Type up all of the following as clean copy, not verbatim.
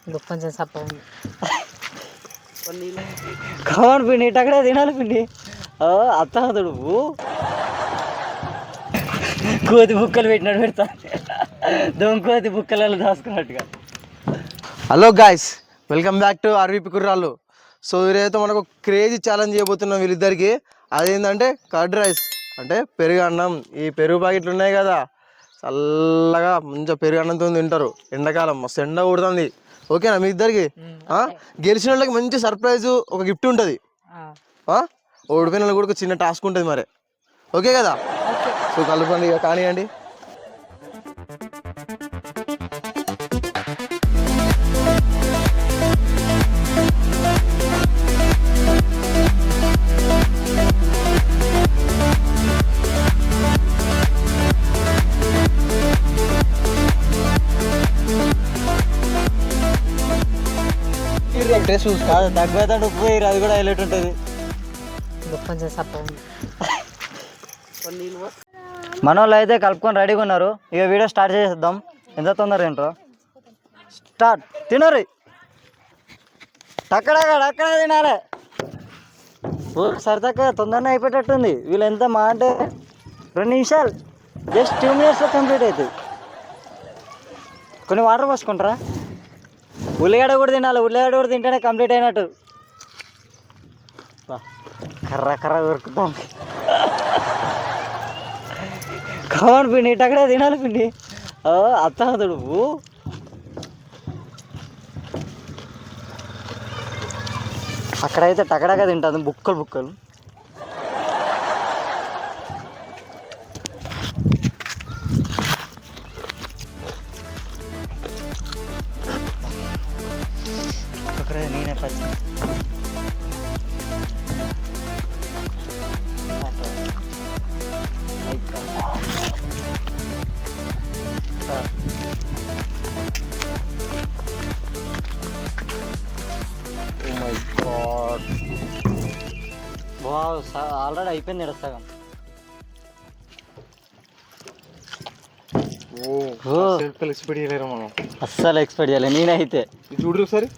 కొంచెం సప్ప కావాలి పిండి ఇట్టక్కడే తినాలి పిండి అత్తడు కోతి బుక్కలు పెట్టినట్టు పెడతా దొంకోతి బుక్కలలో దాచుకున్నట్టుగా. Hello guys, welcome back to RVP కుర్రాళ్ళు. సో ఈరోజైతే మనకు క్రేజీ ఛాలెంజ్ చేయబోతున్నాం వీళ్ళిద్దరికి. అదేంటంటే కర్డ్ రైస్ అంటే పెరుగు అన్నం. ఈ పెరుగు ప్యాకెట్లు ఉన్నాయి కదా, చల్లగా మంచిగా పెరుగు అన్నంతో తింటారు. ఎండాకాలం మస్తు ఎండ కొడుతుంది. ఓకేనా మీ ఇద్దరికి? గెలిచిన వాళ్ళకి మంచి సర్ప్రైజు, ఒక గిఫ్ట్ ఉంటుంది. ఓడిపోయిన వాళ్ళకి కూడా చిన్న టాస్క్ ఉంటుంది మరి. ఓకే కదా? సో కలపండి ఇక, కానివ్వండి. చూసుకో తగ్గుతాడు ఉప్పు వేయరు, అది కూడా హైలైట్ ఉంటుంది. కొంచెం సప్ప మన వాళ్ళు అయితే కలుపుకొని రెడీగా ఉన్నారు. ఇక వీడియో స్టార్ట్ చేసేద్దాం. ఎంత తొందర ఏంటో స్టార్ట్. తినరు అక్కడే తినాలి. సరితక్క తొందరనే అయిపోయేటట్టుంది. వీళ్ళు ఎంత మా అంటే 2 నిమిషాలు, జస్ట్ 2 minutesలో కంప్లీట్ అవుతుంది. కొన్ని వాటర్ పోసుకుంటారా? ఉల్లిగడ్డ కూడా తినాలి, ఉల్లిగడ్డ కూడా తింటేనే కంప్లీట్ అయినట్టు. కర్ర దొరుకుతాం. కావాలి పిండి ఇట్టక్కడే తినాలి పిండి అత్తడు. అక్కడైతే టకడగా తింటుంది బుక్కలు. అక్కడే నేనే పచ్చి ఆల్రెడీ అయిపోయింది ఇక్కడ సగం. అస్సలు ఎక్స్పెక్ట్ చేయలేదు నేనైతే. చూడు ఒకసారి.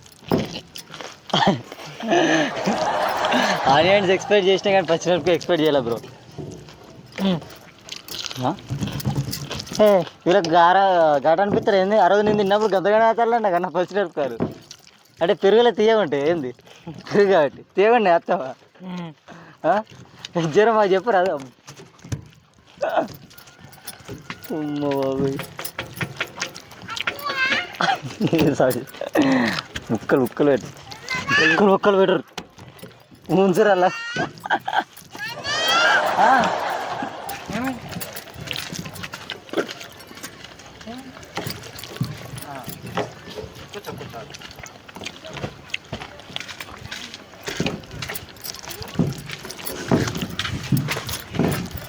ఆనియన్స్ ఎక్స్పెక్ట్ చేసినా కానీ పచ్చిమిరపకాయ ఎక్స్పెక్ట్ చేయలే బ్రో. వీళ్ళకి ఘాట అనిపిస్తారు ఏంది? ఆ రోజు నేను తిన్నప్పుడు గద్దగానే అవుతారులేండి కన్నా పచ్చిమిరపకాయలు. అంటే పెరుగులో తీయకుంటాయి ఏంది? పెరుగు కాబట్టి తీయకండి అత్తవా జ్వరం మాకు చెప్పరు అదే. సారీ, ముక్కలు పెట్టరు ముంచరు అలా.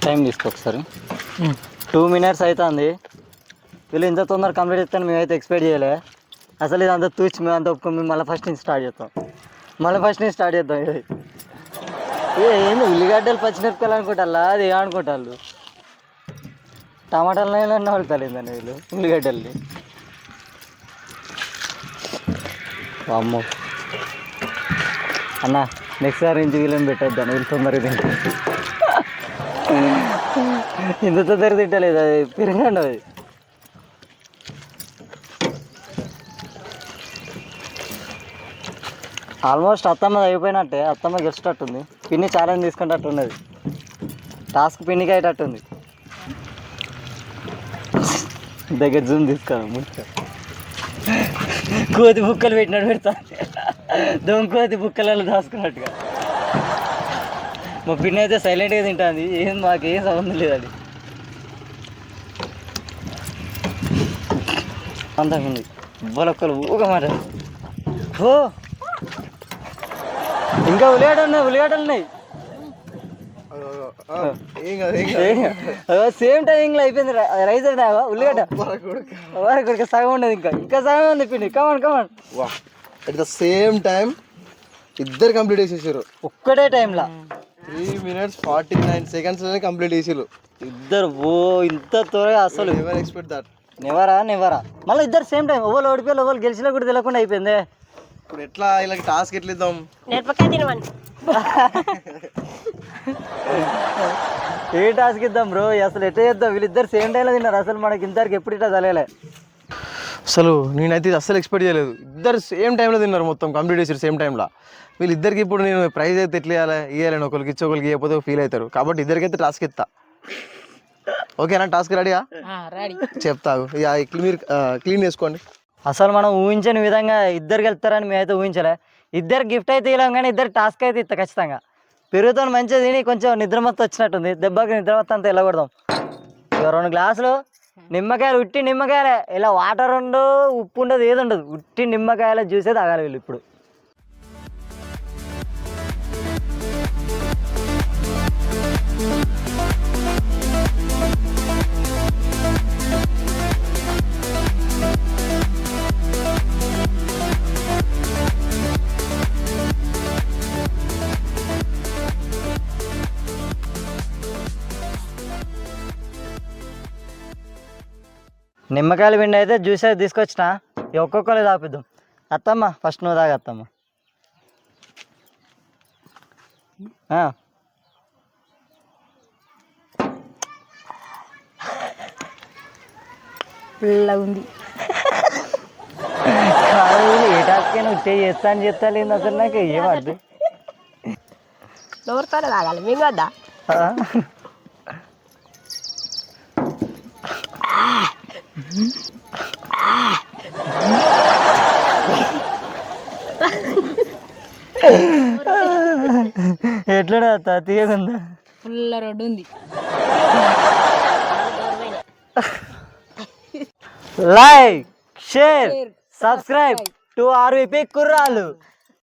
టైం తీసుకో ఒకసారి. 2 minutes అవుతుంది. వీళ్ళు ఇంత తొందర కంప్లీట్ చేస్తాను మేమైతే ఎక్స్పెక్ట్ చేయలే. అసలు ఇది అంతా తూచి మేము అంతా ఒప్పుకొని మేము మళ్ళీ ఫస్ట్ నుంచి స్టార్ట్ చేద్దాం. ఇది ఏంది ఉల్లిగడ్డలు పచ్చిమిరపకాయలు అనుకుంటారా? అది ఏమనుకుంటారు? టమాటాలు అన్న పడతారు ఏందని వీళ్ళు ఉల్లిగడ్డల్ని. అమ్మో అన్న, నెక్స్ట్ సారి నుంచి వీళ్ళని పెట్టేద్దాను. వీళ్ళు తొందరగా తింటారు. ఇంత తొందరగా తింటలేదు, అది పెరగండి. అది ఆల్మోస్ట్ అత్తమ్మ అయిపోయినట్టే. అత్తమ్మ గెలిచేటట్టుంది. పిన్ని ఛాలెంజ్ తీసుకునేటట్టు ఉన్నది. టాస్క్ పిన్నికి అయ్యేటట్టుంది. దగ్గర జూమ్ తీసుకోవాలి. కోతి బుక్కలు పెట్టినట్టు పెడతా దొంకోతి బుక్కలలో దాచుకున్నట్టుగా. మా పిన్ని అయితే సైలెంట్గా తింటుంది. మాకేం సంబంధం లేదండి. అంతకుంది బొలక్కలు ఊగా మాట. ఇంకా ఉల్లిగడ్డలు ఉన్నాయి. సేమ్ టైమింగ్లో అయిపోయింది రైస్. ఉల్లిగడ్డ వరకు సగం ఉండదు, ఇంకా సగం ఉంది పిండి. కమాన్ అట్ ద సేమ్ టైం ఇద్దరు కంప్లీట్ చేసేసారు ఒక్కటే టైంలో. 3 minutes 49 seconds కంప్లీట్ చేసారు ఇద్దరు. ఇంత త్వరగా అసలు ఎవరు ఎక్స్పెక్ట్ దట్. నెవరా మళ్ళీ ఇద్దరు సేమ్ టైం ఎవరు ఓడిపోయి ఎవరు గెలిచినా కూడా తెలియకుండా అయిపోయింది. ఇప్పుడు ఎట్లా ఇలా టాస్క్ ఎట్లా ఇద్దాం? మిరపకాయ తినమని. ఏ టాస్క్ ఇద్దాం బ్రో? అసలు ఎట్లా చేద్దాం? వీళ్ళిద్దరు సేమ్ టైంలో తిన్నారు. అసలు మనకి ఇంతవరకు ఎప్పుడు ఇట్లా తెలియలే. అసలు నేనైతే ఇది అస్సలు ఎక్స్పెక్ట్ చేయలేదు. ఇద్దరు సేమ్ టైంలో తిన్నారు, మొత్తం కంప్లీట్ చేసారు సేమ్ టైంలో. వీళ్ళిద్దరికి ఇప్పుడు నేను ప్రైజ్ అయితే ఎట్లా ఇవ్వాలని ఒకరికి ఇచ్చి ఒకరికి ఇవ్వకపోతే ఫీల్ అవుతారు. కాబట్టి ఇద్దరికైతే టాస్క్ ఇస్తా. ఓకేనా? టాస్క్ రెడీగా? రెడీ. చెప్తావు ఇక మీరు క్లీన్ చేసుకోండి. అసలు మనం ఊహించని విధంగా ఇద్దరు వెళ్తారని మేమైతే ఊహించలే. ఇద్దరు గిఫ్ట్ అయితే ఇలాం కానీ ఇద్దరు టాస్క్ అయితే ఇస్తా ఖచ్చితంగా. పెరుగుతో మంచిగా తిని కొంచెం నిద్రమత్త వచ్చినట్టుంది. దెబ్బకి నిద్రమత్త అంతా వెళ్ళకూడదాం. ఇక 2 గ్లాసులు నిమ్మకాయలు, ఉట్టి నిమ్మకాయలే. ఇలా వాటర్ ఉండదు, ఉప్పు ఉండదు, ఏది ఉండదు. ఉట్టి నిమ్మకాయల జ్యూసే తాగాలి వీళ్ళు ఇప్పుడు. నిమ్మకాయల పిండి అయితే జ్యూస్ అయితే తీసుకొచ్చిన. ఒక్కొక్కరు తాపిద్దాం. అత్తమ్మ ఫస్ట్ నువ్వు తాగా అత్తమ్మ. ఉంది. కాదు ఏ టాస్క్ అయినా వచ్చే చేస్తా లేదు అసలు నాకు ఏమద్దు. నోరుతోనే తాగాలి మేము వద్దా? ఎట్లా తీయకుందా? ఫుల్ రోడ్డు ఉంది. Like, share, subscribe to RVP కుర్రాళ్ళు.